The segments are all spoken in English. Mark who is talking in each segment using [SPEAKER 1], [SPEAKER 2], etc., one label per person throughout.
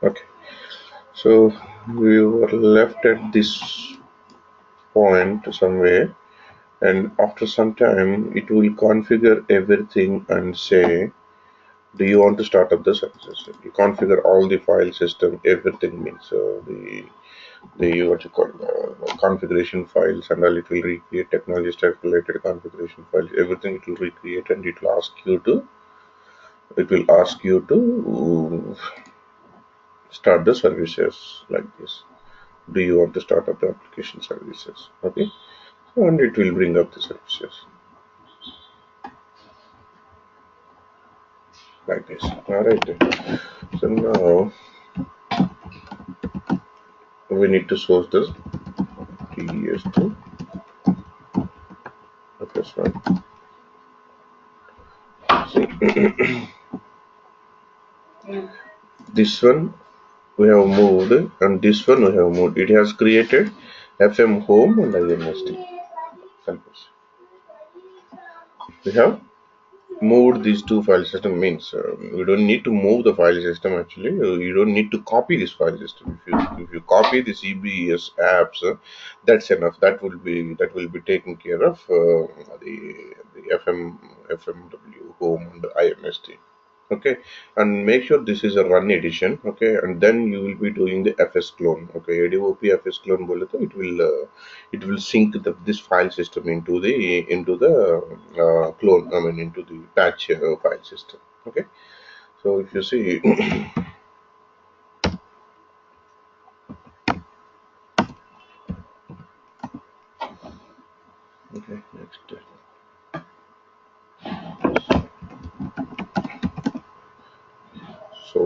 [SPEAKER 1] Okay, so we were left at this point somewhere, and after some time, it will configure everything and say, do you want to start up the services? You configure all the file system, everything means the what you call configuration files, and all. It will recreate technology stack related configuration files, everything it will recreate, and it will ask you to start the services like this. Do you want to start up the application services? Okay, and it will bring up the services like this. All right, so now we need to source this TES2 FS1. See, this one we have moved, and this one we have moved. It has created FM home and IMST service. We have moved these two file system means we don't need to move the file system actually. You don't need to copy this file system. If you copy the CBS apps, that's enough. That will be taken care of the FMW home and the IMST. Okay, and make sure this is a run edition. Okay, and then you will be doing the FS clone. Okay, ADOP FS clone bole to it will sync this file system into the clone. I mean into the patch file system. Okay, so if you see, okay, next. So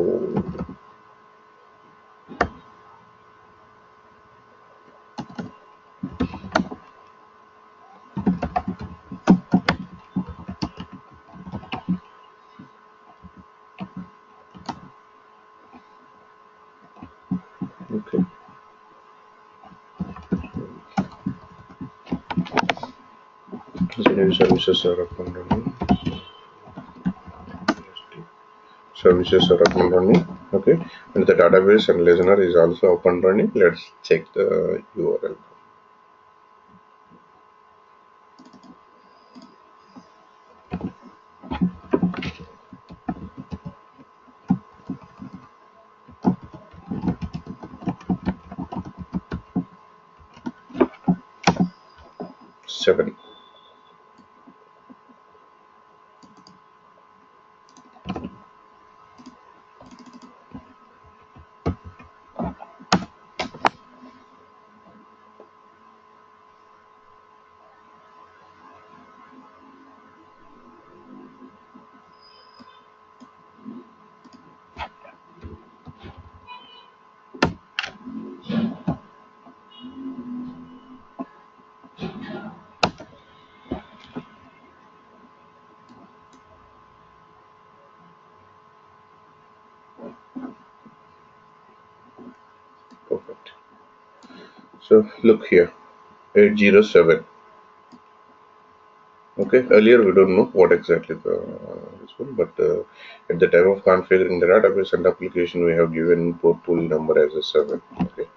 [SPEAKER 1] okay, so new services are up and running. Services are up and running. Okay, and the database and listener is also up and running. Let's check the URL. Seven. Perfect. So look here, 807. Okay, earlier we don't know what exactly this one, but at the time of configuring the database and application, we have given port pool number as a 7. Okay,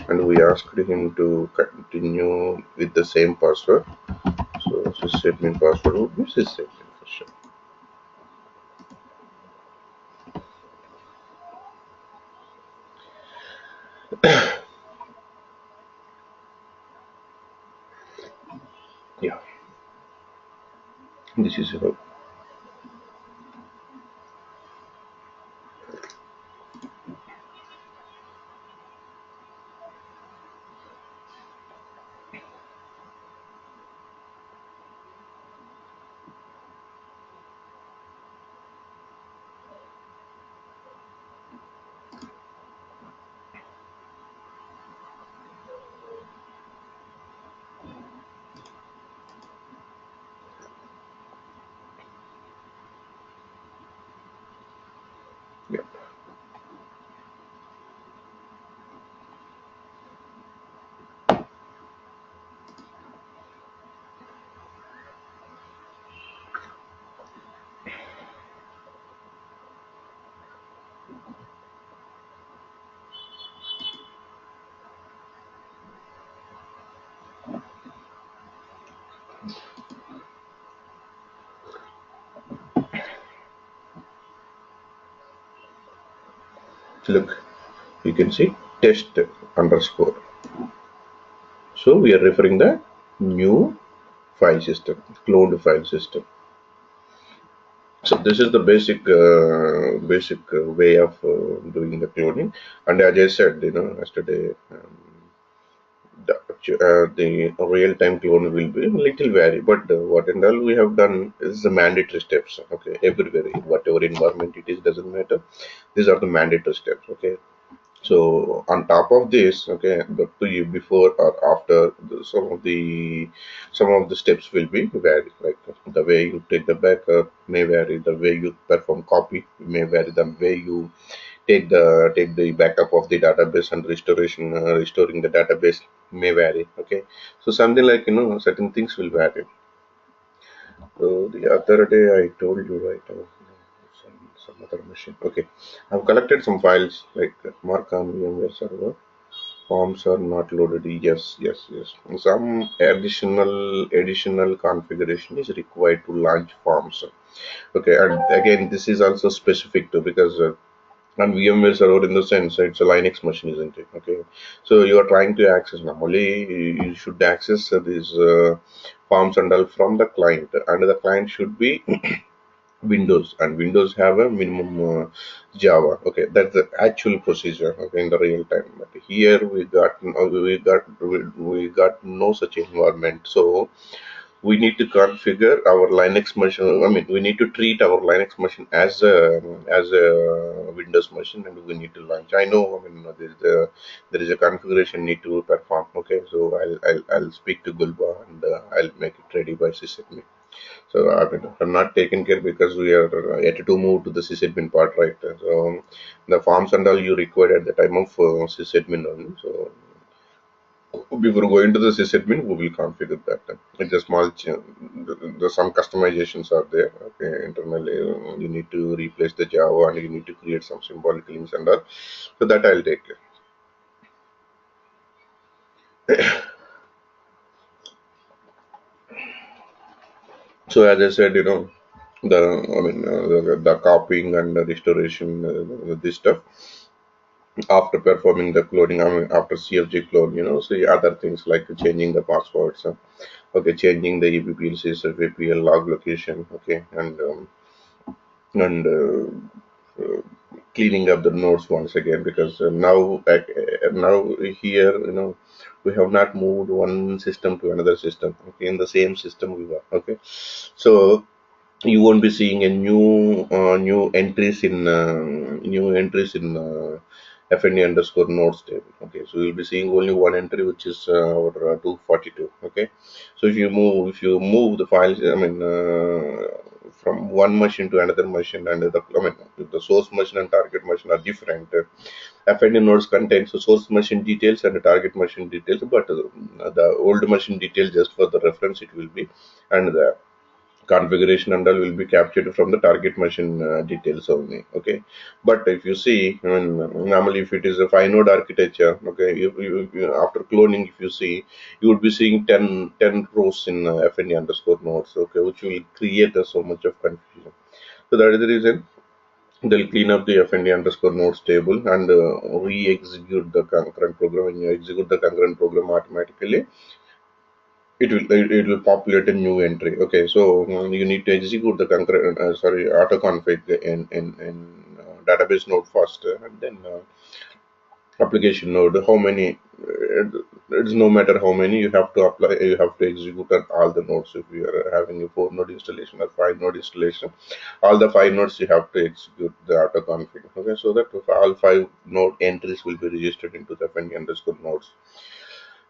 [SPEAKER 1] and we asked him to continue with the same password. So sysadmin password would be sysadmin for sure. Yeah, this is how. Yeah. Look, you can see test underscore. So we are referring the new file system, cloned file system. So this is the basic way of doing the cloning. And as I said, yesterday, the real-time clone will be a little vary, but what and all we have done is the mandatory steps. Okay, everywhere, in whatever environment it is, doesn't matter. These are the mandatory steps. Okay, so on top of this, okay, before or after some of the steps will be vary. Like the way you take the backup may vary, the way you perform copy may vary, the way you take the backup of the database and restoring the database may vary. Okay, so something like certain things will vary. So the other day I told you, right, some other machine. Okay, I've collected some files like mark on VMware server. Forms are not loaded. Yes, yes, yes. Some additional configuration is required to launch forms. Okay, and again, this is also specific to because and VMware server in the sense it's a Linux machine, isn't it? Okay, so you are trying to access normally you should access these forms and all from the client, and the client should be Windows, and Windows have a minimum Java. Okay, that's the actual procedure. Okay, in the real time. But here we got no such environment. So we need to configure our Linux machine. I mean, we need to treat our Linux machine as a Windows machine, and we need to launch. I know. I mean, there is a configuration need to perform. Okay, so I'll speak to Gulba and I'll make it ready by sysadmin. So I mean, I'm not taken care because we are yet to move to the sysadmin part, right? So the forms and all you required at the time of sysadmin only. So before going to the sysadmin, we will configure that. It's a small change. Some customizations are there. Okay, internally you need to replace the Java and you need to create some symbolic links and all. So that I'll take care. So as I said, the I mean the copying and the restoration, this stuff after performing the cloning, I mean after CFG clone, so other things like changing the passwords, okay, changing the EPPLCs, VPL log location, okay, and cleaning up the nodes once again because now here we have not moved one system to another system. Okay, in the same system we were. Okay, so you won't be seeing a new entries in fnd underscore nodes table. Okay, so you'll be seeing only one entry, which is our 242. Okay, so if you move the files, I mean from one machine to another machine, and if the source machine and target machine are different, fnd nodes contains the source machine details and the target machine details, but the old machine detail, just for the reference it will be, and the configuration and all will be captured from the target machine details only. Okay, but if you see, I mean, normally if it is a 5 node architecture, okay, after cloning, if you see, you would be seeing 10 rows in fnd underscore nodes. Okay, which will create so much of confusion. So that is the reason they'll clean up the fnd underscore nodes table and re-execute the concurrent program. When you execute the concurrent program automatically, it will populate a new entry. Okay, so you need to execute the concurrent auto config in database node first, and then application node. How many? It's no matter how many you have to apply. You have to execute on all the nodes. If you are having a 4 node installation or 5 node installation, all the 5 nodes you have to execute the auto config. Okay, so that all 5 node entries will be registered into the fnd underscore nodes.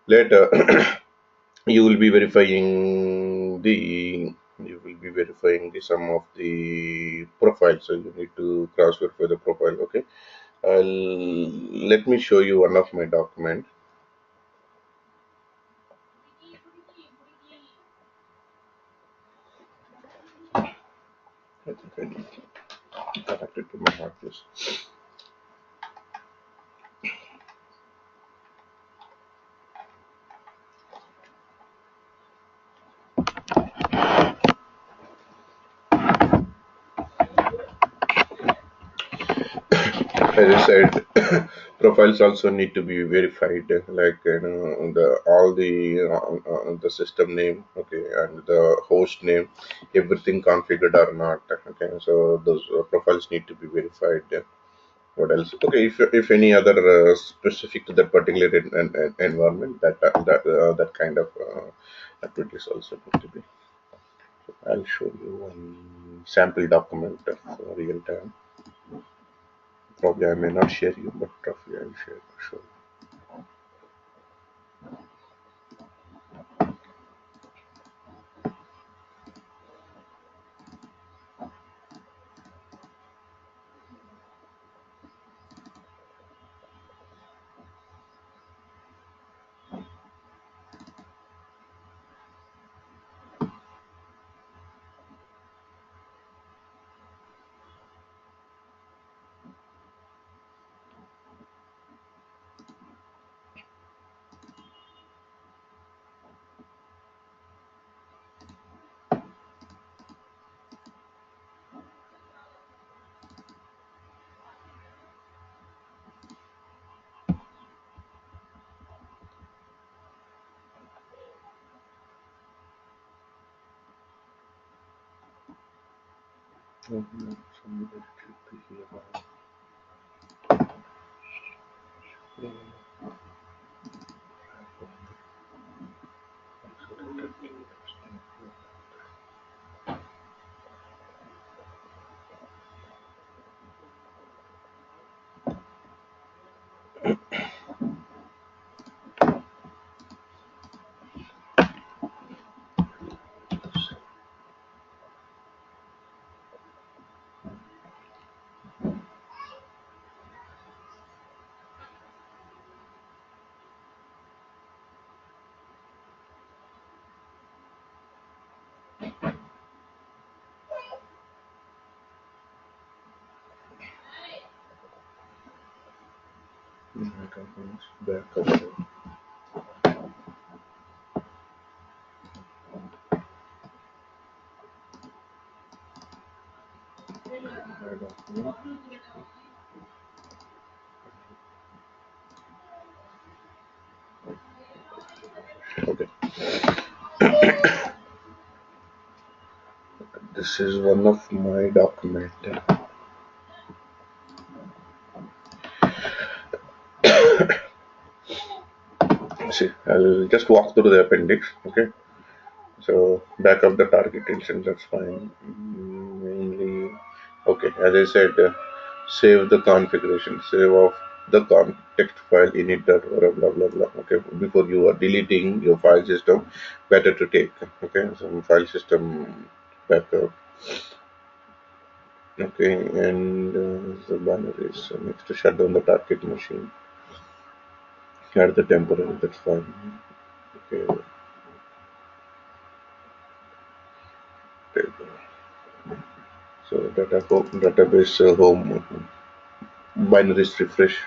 [SPEAKER 1] Later, you will be verifying some of the profiles, so you need to cross verify the profile. Okay, let me show you one of my document. I think I need to connect it to my hard disk. As I said, profiles also need to be verified, like the system name, okay, and the host name, everything configured or not, okay. So those profiles need to be verified. What else? Okay, if any other specific to that particular environment, that kind of activities also need to be. I'll show you one sample document for real time. Probably I may not share you, but roughly I'll share. Show. Somebody should be here now. Back up. Okay, this is one of my document. See, I'll just walk through the appendix. Okay, so back up the target instance. That's fine. Mainly, okay. As I said, save the configuration. Save of the context file init dot or blah blah blah. Okay, before you are deleting your file system, better to take some file system backup. Okay, and the banner is next to shut down the target machine. Add the temporary. That's fine. Okay, table. So database home binaries refresh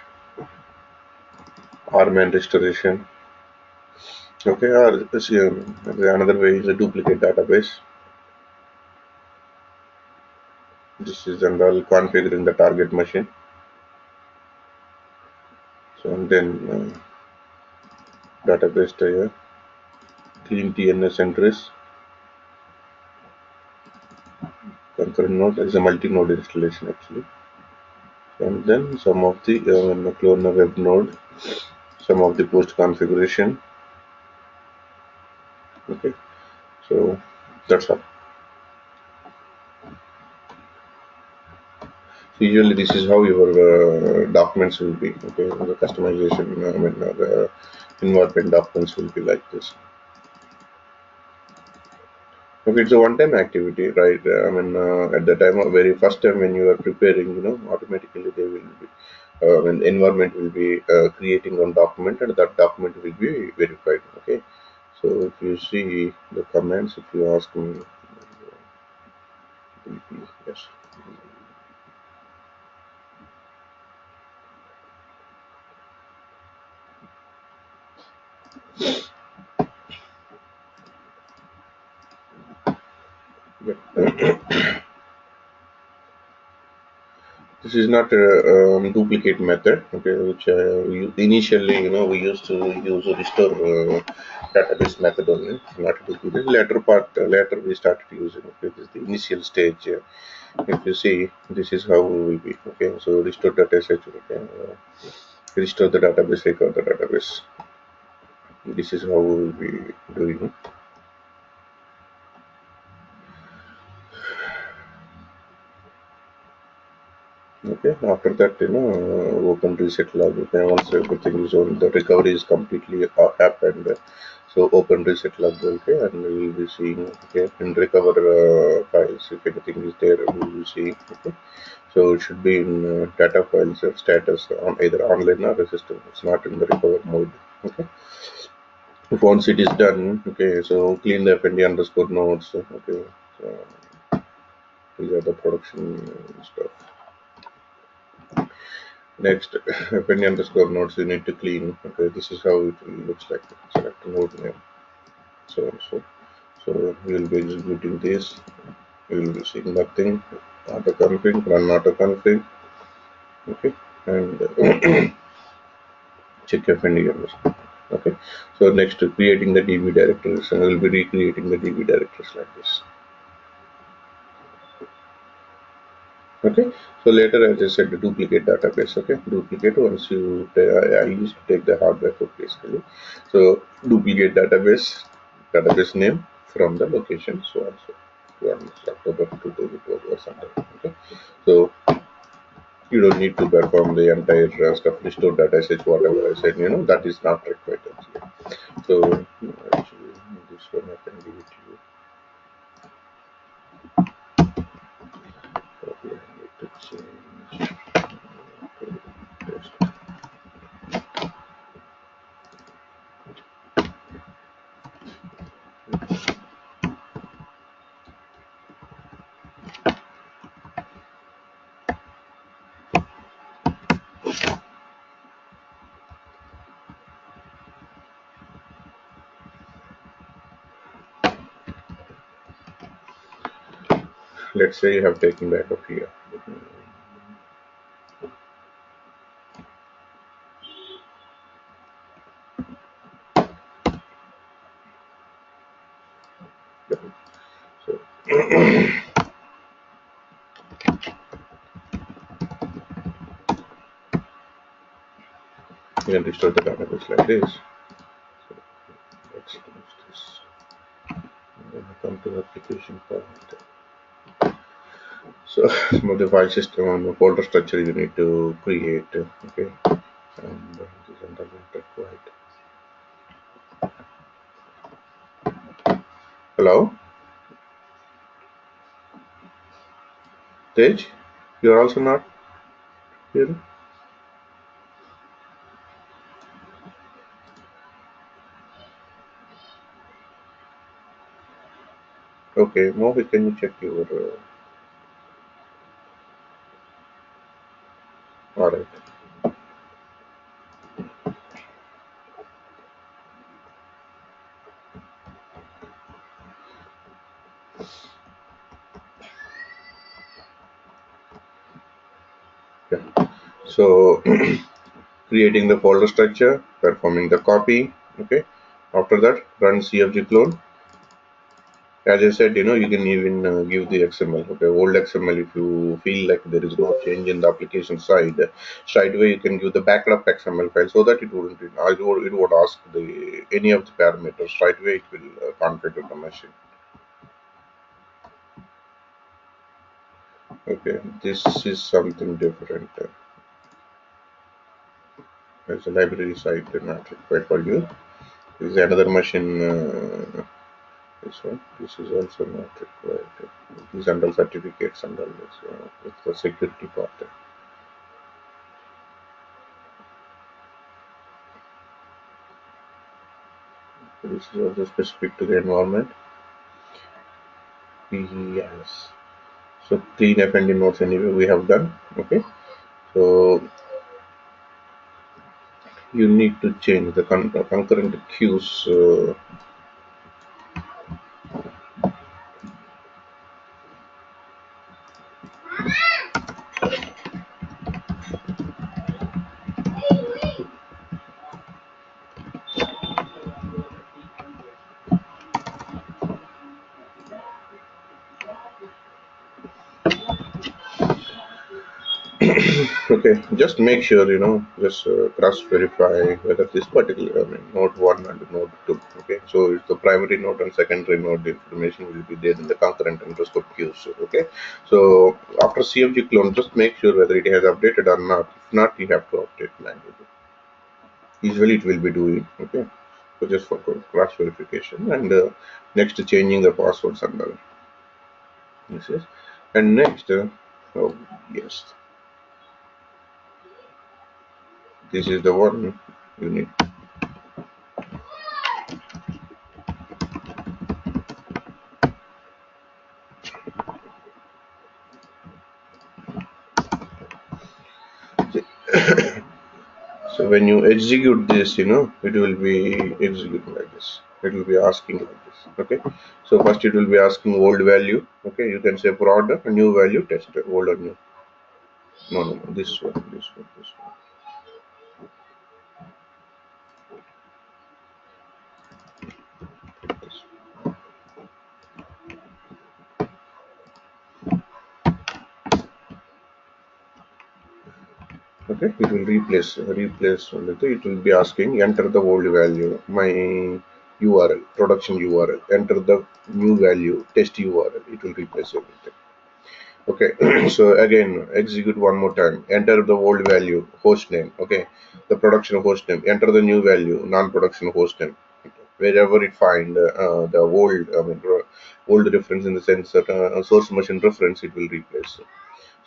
[SPEAKER 1] rman restoration. Okay, or another way is a duplicate database. This is general configuring the target machine. So and then database tier, clean TNS entries, concurrent node is a multi-node installation actually. And then some of the clone a web node, some of the post configuration. Okay, so that's all. So usually this is how your documents will be. Okay, the customization. The environment documents will be like this. Okay, it's a one-time activity, right? At the time of very first time when you are preparing, automatically they will be, when environment will be creating one document, and that document will be verified. Okay, so if you see the comments, if you ask me, yes. This is not a duplicate method, okay, which initially, we used to use a restore database method only, not a duplicate. Later we started using, okay, this is the initial stage. If you see, this is how we will be, okay, so restore data set, okay, restore the database, record the database. This is how we will be doing. Okay, after that, open reset log. Okay, once everything is on, the recovery is completely happened. So open reset log. Okay, and we will be seeing, okay, in recover files, if anything is there, we will see. Okay, so it should be in data files status on either online or the system. It's not in the recover mode. Okay, if once it is done, okay, so clean the fnd underscore nodes. Okay, so these are the production stuff. Next, penny underscore nodes you need to clean. Okay, this is how it looks like. Select node name, so and so. So we will be executing this. We will be seeing nothing. Auto config, run auto config. Okay, and check fnd underscore. Okay, so next creating the DB directories, and we will be recreating the DB directories like this. Okay, so later as I said, the duplicate database. Okay, duplicate once you I used to take the hard backup basically. So duplicate database name from the location, so and so from October 2012 or something. Okay, so you don't need to perform the entire stuff, restore data set, whatever I said, that is not required actually. So actually this one I can give it to you. Probably I need to change to test. Let's say you have taken backup here. So you can restore the database like this. So let's close this. And then we come to the application part. So the file system and the folder structure you need to create. Okay, and this is under required. Hello, Tej, you are also not here. Okay, Mohit, can you check your? All right. Yeah. So creating the folder structure, performing the copy. Okay. After that, run cfg clone. As I said, you can even give the XML. Okay, old XML. If you feel like there is no change in the application side, straight away you can give the backup XML file so that it wouldn't. It would ask the any of the parameters. Straight away it will configure the machine. Okay, this is something different. As a library site not required for you. This is another machine. This one. This is also not required. These under certificates and all this. It's the security part. This is also specific to the environment. Yes. So clean FND nodes anyway we have done. Okay. So you need to change the concurrent queues. Okay, just make sure, just cross verify whether this particular, I mean, node 1 and node 2. Okay, so it's the primary node and secondary node information will be there in the concurrent underscore queues. Okay, so after CFG clone, just make sure whether it has updated or not. If not, you have to update manually. Usually it will be doing. Okay, so just for cross verification, and next changing the passwords and all. Yes, and next, oh yes, this is the one you need. So when you execute this, it will be executing like this. It will be asking like this. Okay. So first it will be asking old value. Okay. You can say prod a new value test old or new. No, no, no. This one, this one, this one. This one. Okay. It will replace. It will be asking enter the old value. My URL, production URL. Enter the new value, test URL. It will replace everything. Okay, so again execute one more time. Enter the old value, host name. Okay, the production host name. Enter the new value, non-production host name. Wherever it find the old, I mean, old reference in the sense that source machine reference, it will replace.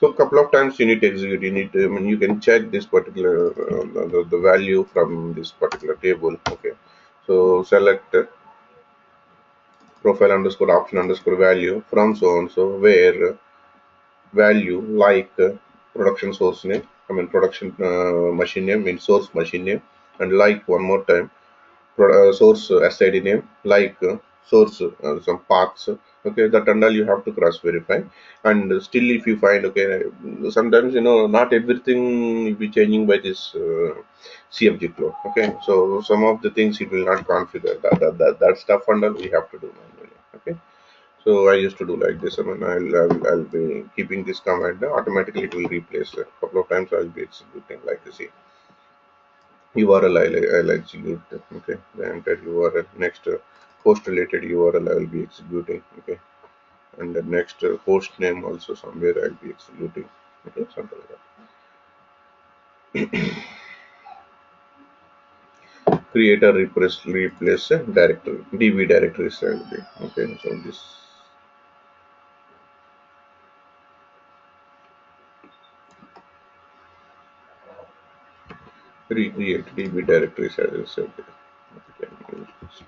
[SPEAKER 1] So a couple of times you need to execute. You need to, I mean, you can check this particular the value from this particular table. Okay, so select profile underscore option underscore value from so and so where value like production source name, I mean production machine name means source machine name, and like one more time source SID name like source some paths. Okay, that and all you have to cross verify. And still if you find, okay, sometimes not everything will be changing by this CFG flow. Okay, so some of the things it will not configure that stuff and all we have to do manually. Okay, so I used to do like this. I mean, I'll be keeping this command. Automatically, it will replace. A couple of times I'll be executing like this. URL I'll execute. Okay, the enter URL. Next host related URL I will be executing. Okay, and the next host name also somewhere I'll be executing. Okay, something like that. Create a replace a directory. DB directory will be. Okay, so this recreate DB directory as I said. Okay, next.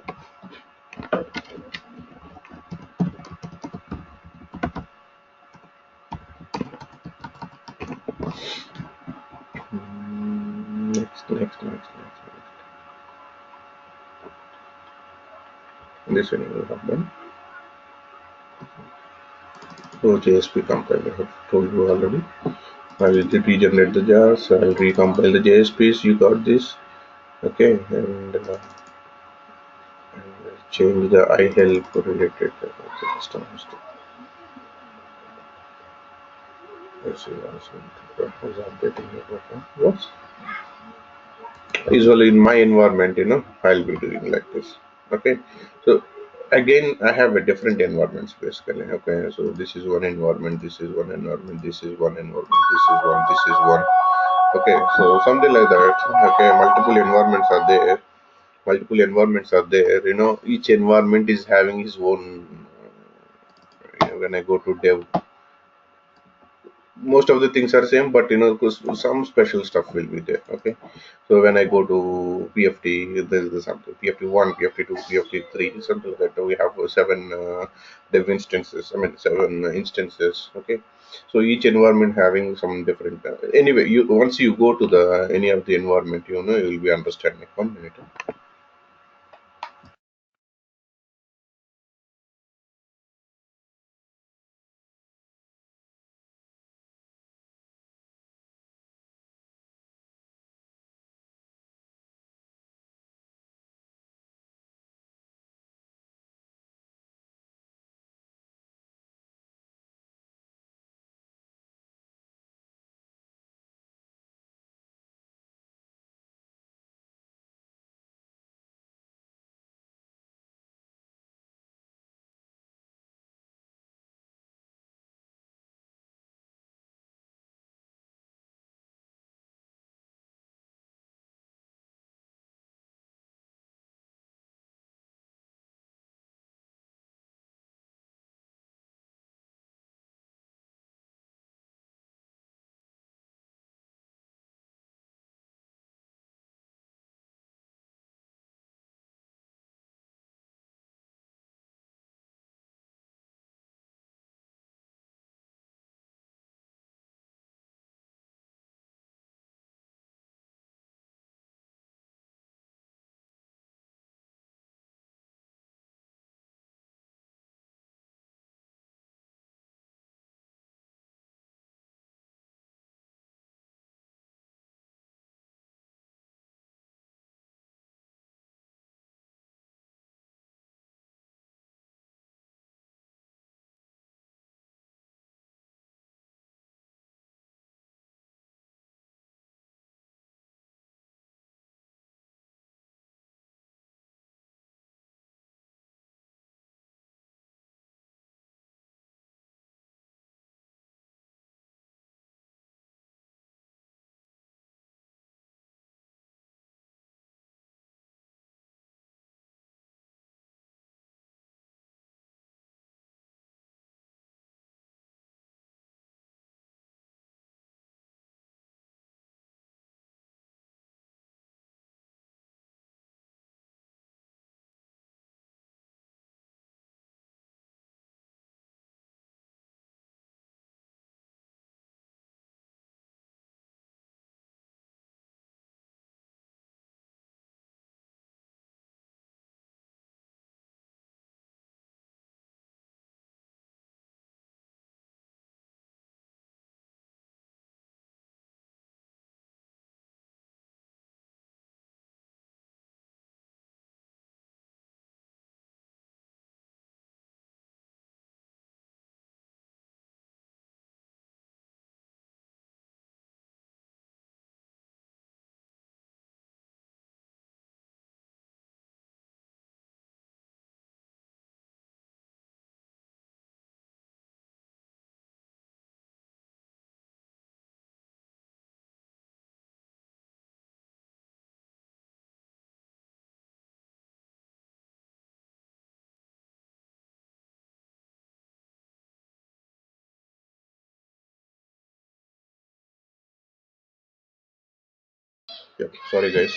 [SPEAKER 1] This one will happen. So JSP compiler, I have told you already. I will regenerate the jars. I will recompile the JSPs. You got this, okay? And change the iHelp related custom host. Let's see. Was updating the button. Yes. Usually in my environment, I'll be doing like this. Okay. So again, I have a different environments basically. Okay. So this is one environment. This is one environment. This is one environment. This is one. This is one. Okay, so something like that. Okay, multiple environments are there. Each environment is having his own. When I go to dev, most of the things are same, but 'cause some special stuff will be there. Okay, so when I go to PFT, there is something PFT one, PFT two, PFT three, something like that. We have seven dev instances. I mean seven instances. Okay, so each environment having some different. Anyway, you once you go to the any of the environment, you will be understanding. 1 minute. Yep. Sorry, guys.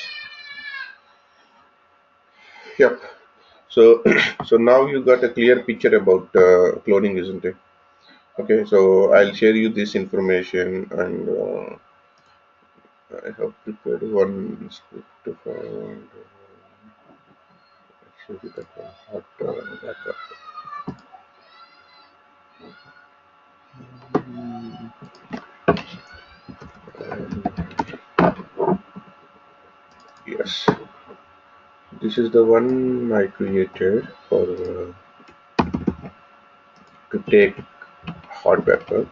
[SPEAKER 1] Yep. So, so now you got a clear picture about cloning, isn't it? Okay. So I'll share you this information, and I have prepared one script to find. Show you that one. Hot backup. Yes. This is the one I created for to take hot backup.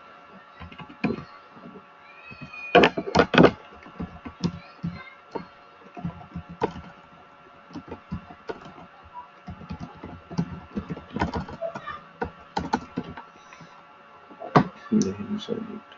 [SPEAKER 1] Names I need to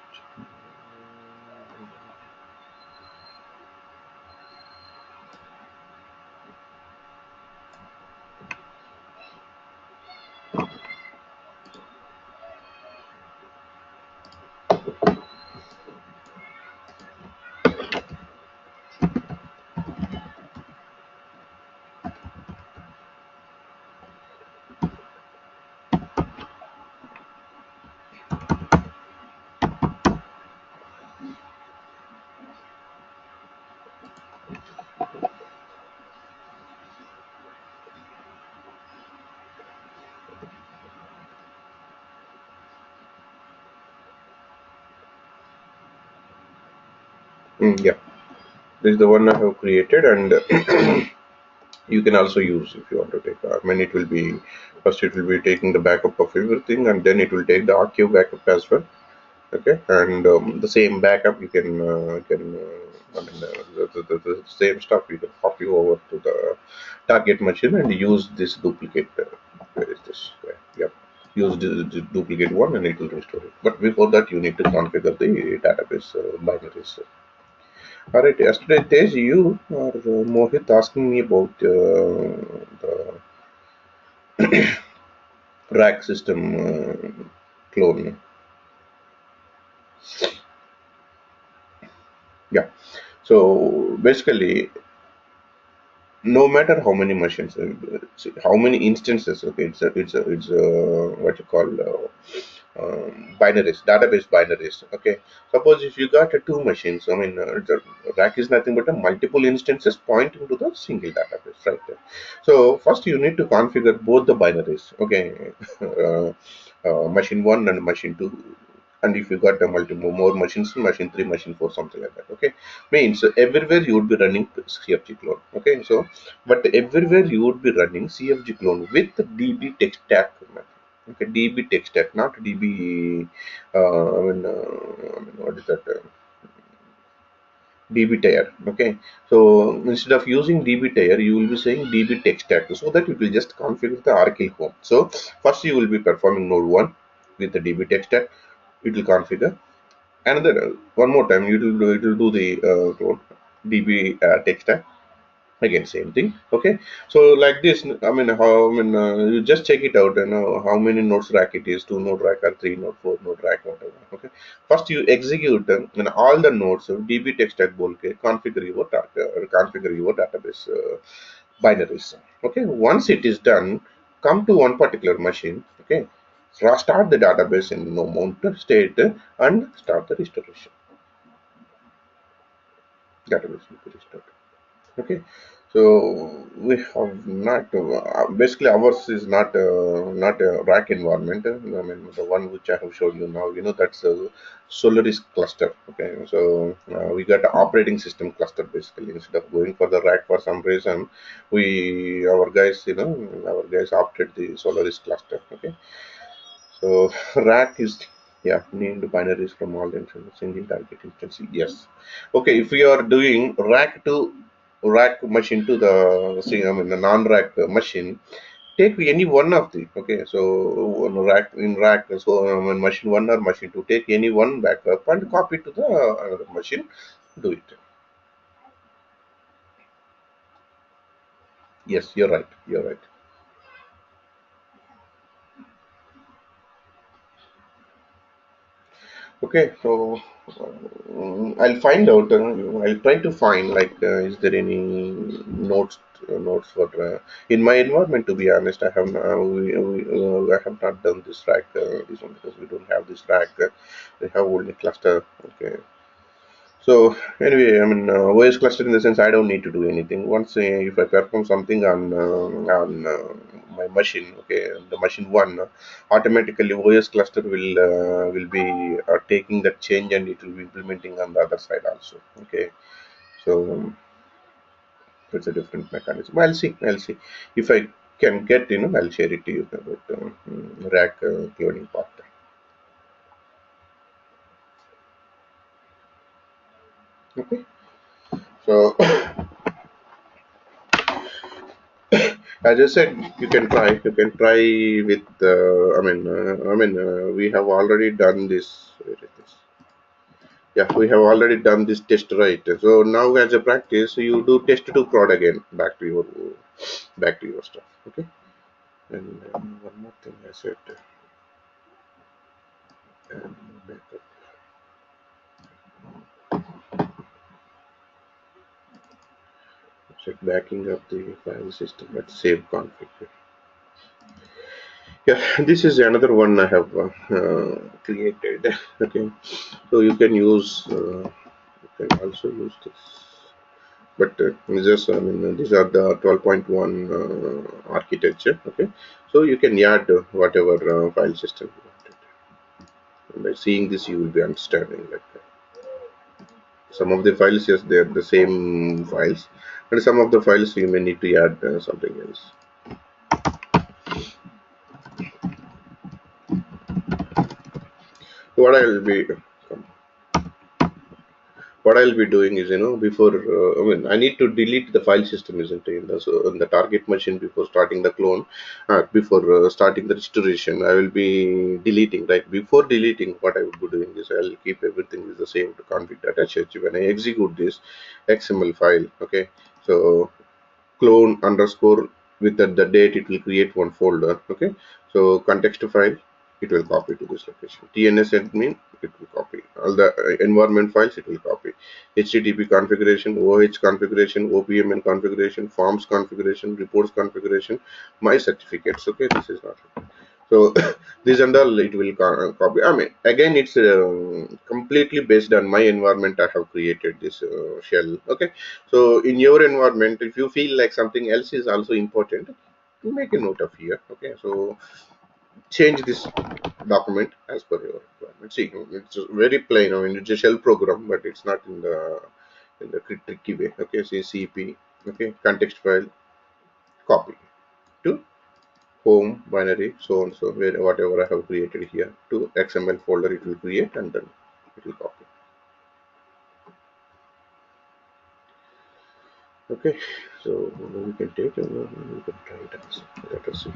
[SPEAKER 1] yeah, this is the one I have created, and you can also use if you want to take. I mean, it will be first it will be taking the backup of everything, and then it will take the archive backup as well. Okay, and the same backup you I mean, the same stuff you can copy over to the target machine and use this duplicate. Where is this? Yeah, use the duplicate one, and it will restore it. But before that, you need to configure the database binaries. All right, yesterday, Tej, you or Mohit asking me about the rack system clone. Yeah. So basically, no matter how many machines, how many instances, okay, it's a what you call binaries, database binaries. Okay, suppose if you got two machines, I mean, the rack is nothing but a multiple instances pointing to the single database, right? So first you need to configure both the binaries. Okay, machine one and machine two. And if you got a multiple more machines, machine three, machine four, something like that. Okay, means everywhere you would be running CFG clone. Okay, so but everywhere you would be running CFG clone with DB text stack. Okay, DB text stack, not DB. What is that? DB tier. Okay, so instead of using DB tier, you will be saying DB text stack, so that it will just configure the Oracle home. So first you will be performing node one with the DB text stack. It will configure. Another one more time, it will do the DB text stack. Again, same thing. Okay, so like this, I mean, you just check it out, how many nodes rack it is, two node rack or three node, four node rack, whatever. Okay, first you execute all the nodes of db text at bolke, configure your database binaries. Okay, once it is done, come to one particular machine. Okay, start the database in no mount state and start the restoration. Database will be restored. Okay, so we have not basically ours is not a rack environment. I mean, the one which I have showed you now, that's a Solaris cluster. Okay, so we got an operating system cluster basically. Instead of going for the rack for some reason, our guys opted the Solaris cluster. Okay, so rack is, yeah, named binaries from all the single target instance. Yes. Okay, if we are doing rack to rack machine to the the non-rack machine, take any one of the. Okay, so rack, so machine one or machine two, take any one backup and copy to the another machine. Do it. Yes, you're right. You're right. Okay, so I'll find out. I'll try to find like is there any notes for in my environment. To be honest, I have I have not done this rack this one because we don't have this rack. We have only cluster. Okay, so anyway, I mean, OS cluster in the sense I don't need to do anything. Once if I perform something on my machine, okay, the machine one, automatically OS cluster will be taking that change and it will be implementing on the other side also. Okay, so it's a different mechanism. I'll see. I'll see if I can get. I'll share it to you about rack cloning part. Okay, so as I said, you can try. You can try with. We have already done this. Where is this? Yeah, we have already done this test, right? So now, as a practice, you do test to prod again. Back to your stuff. Okay. And one more thing I said. Backup. Check backing up the file system. Let's save config. Yeah, this is another one I have created. Okay, so you can use. You can also use this. But just these are the 12.1 architecture. Okay, so you can add whatever file system you wanted. And by seeing this you will be understanding like some of the files, yes, they are the same files, and some of the files you may need to add something else. What I will be what I'll be doing is, before I need to delete the file system, isn't it? In the target machine before starting the clone, before starting the restoration, I will be deleting. Right before deleting, what I would be doing is I'll keep everything is the same to config data sh. When I execute this XML file, okay, so clone underscore with the date it will create one folder. Okay, so context file it will copy to this location. TNS admin it will copy all the environment files, it will copy HTTP configuration, OH configuration, OPMN configuration, forms configuration, reports configuration, my certificates. Okay, this is not so this and all it will copy. I mean, again, it's completely based on my environment. I have created this shell. Okay, so in your environment, if you feel like something else is also important, make a note of here. Okay, so change this document as per your requirement. See, it's very plain. I mean, it's a shell program, but it's not in the tricky way. Okay, see CP. Okay, context file, copy to home binary so and so where whatever I have created here to XML folder it will create and then it will copy. Okay, so we can take and we can try it also. Let us see.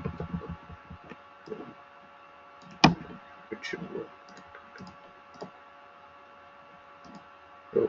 [SPEAKER 1] It should work. So,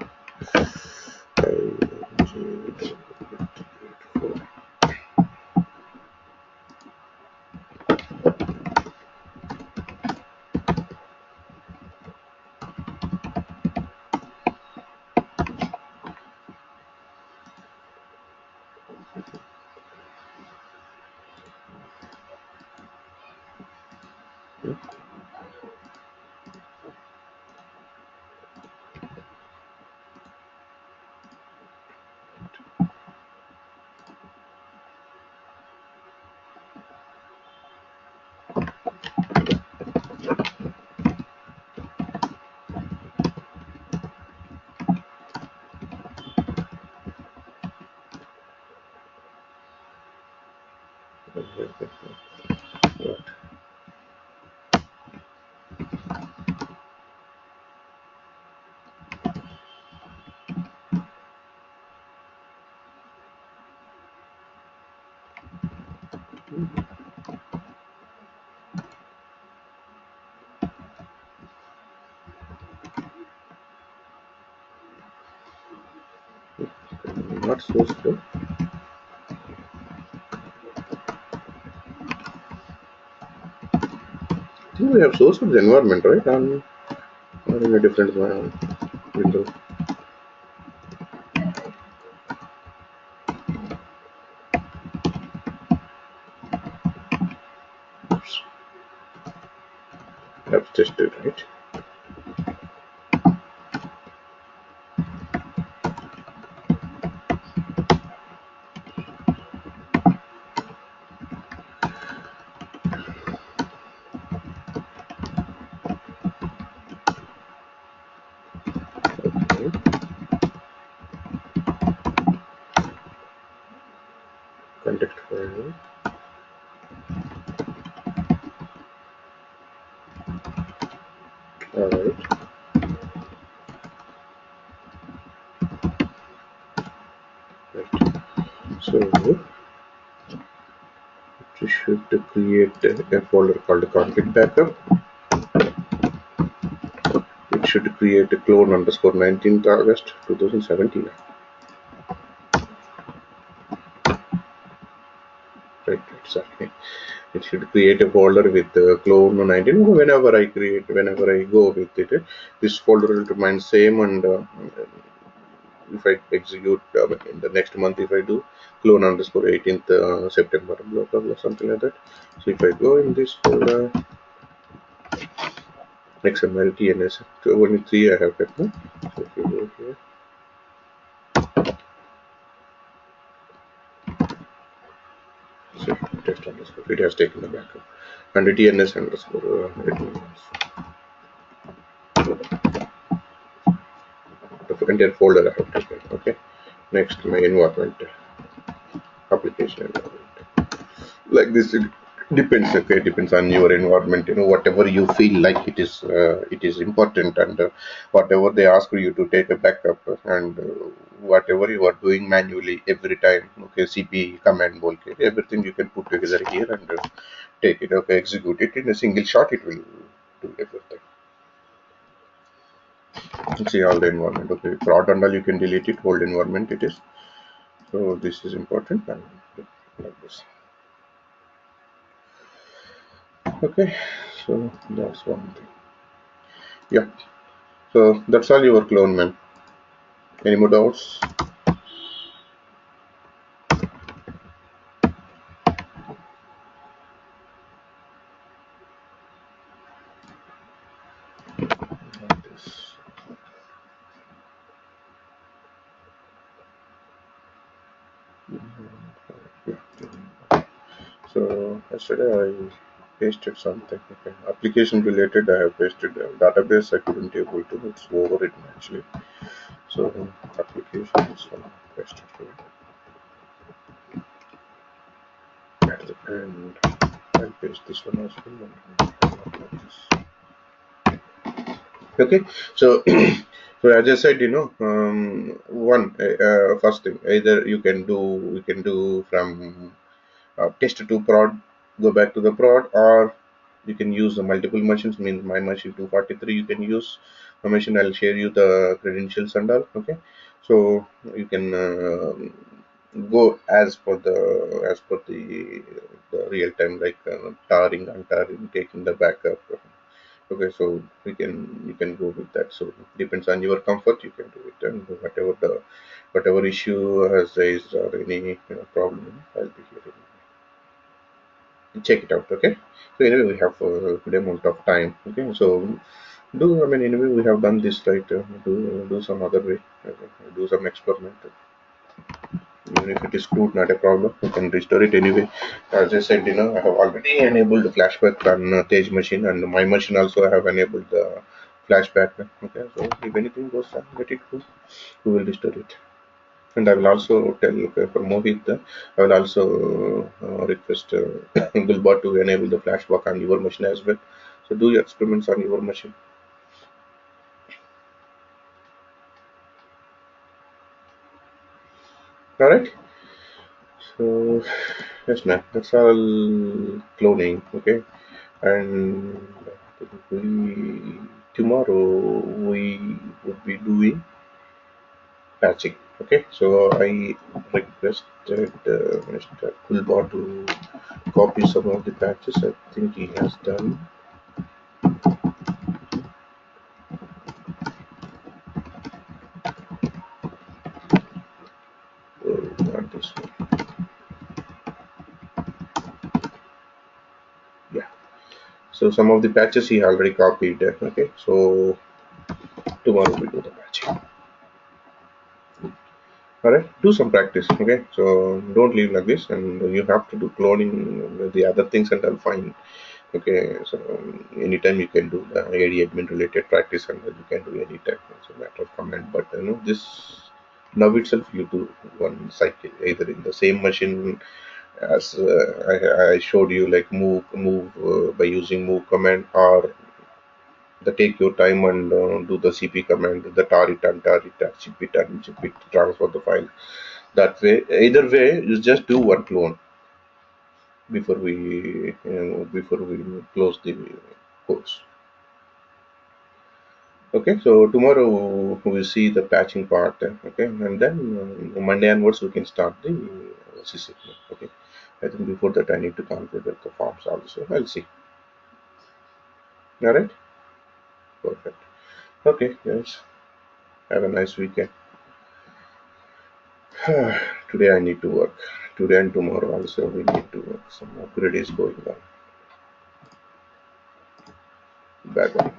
[SPEAKER 1] not source code. I think we have source code environment, right? in a different window. Oops. I've tested, right? Okay. Contact file. Alright. Right. So you should create a folder called config backup. It should create a clone underscore 19th August 2017. Right, exactly. It should create a folder with clone 19. Whenever I go with it, this folder will remain same. And if I execute in the next month, if I do clone underscore 18th September, blah, blah, blah, something like that. So if I go in this folder, XML, TNS, so only three I have kept. No? So if you go here, so test underscore, it has taken the backup. And the TNS underscore, the entire folder I have taken. Okay. Next, my environment, application environment. Like this, it depends. Okay, it depends on your environment. Whatever you feel like it is important, and whatever they ask you to take a backup, and whatever you are doing manually every time. Okay, CP command, okay, everything you can put together here and take it. Okay, execute it in a single shot. It will do everything. See all the environment. Okay, prod and all you can delete it. Hold environment it is. So this is important, and like this. Okay, so that's one thing. Yeah, so that's all your clone, man. Any more doubts? Like this. Yeah. So yesterday I pasted something. Okay, application related. I have pasted database. I couldn't able to. It's overwritten actually. So application is pasted here at the end. I'll paste this one as well. Like this. Okay, so so as I said, one first thing, either you can do from test to prod, go back to the prod, or you can use the multiple machines. Means my machine 243, you can use my machine. I'll share you the credentials and all. Okay, so you can go as per the real time, like tarring, untarring, taking the backup. Okay, so you can go with that. So depends on your comfort, you can do it, and whatever issue has raised or any problem, I'll be here. Check it out. Okay. So anyway, we have a good amount of time. Okay. So anyway we have done this right. Do some other way. Okay. Do some experiment. Even if it is crude, not a problem. You can restore it anyway. As I said, I have already enabled the flashback on Tej machine, and my machine also I have enabled the flashback. Okay, so if anything goes wrong, let it go. We will restore it. And I will also tell, okay, for Mohit, I will also request Gulbot to enable the flashback on your machine as well. So do your experiments on your machine. All right. So yes, man. That's all cloning. Okay. And we tomorrow we would be doing patching. Okay, so I requested Mr. Kulba to copy some of the patches. I think he has done. this one. Yeah. So some of the patches he already copied. Okay. So tomorrow we do the patching. All right. Do some practice. Okay. So don't leave like this, and you have to do cloning the other things, and I'll find. Okay, so anytime you can do the AD admin related practice, and you can do anytime. It's a matter of command. But this now itself you do one cycle either in the same machine as I showed you, like move by using move command, or the take your time and do the CP command, the tar return, zip it and zip it, transfer the file. That way, either way, you just do one clone before we close the course. Okay, so tomorrow we'll see the patching part. Okay, and then Monday onwards we can start the CC. Okay, I think before that I need to configure the forms also. I'll see. All right, perfect. Okay, guys, have a nice weekend. Today I need to work. Today and tomorrow also we need to work. Some upgrade is going on. Bye bye.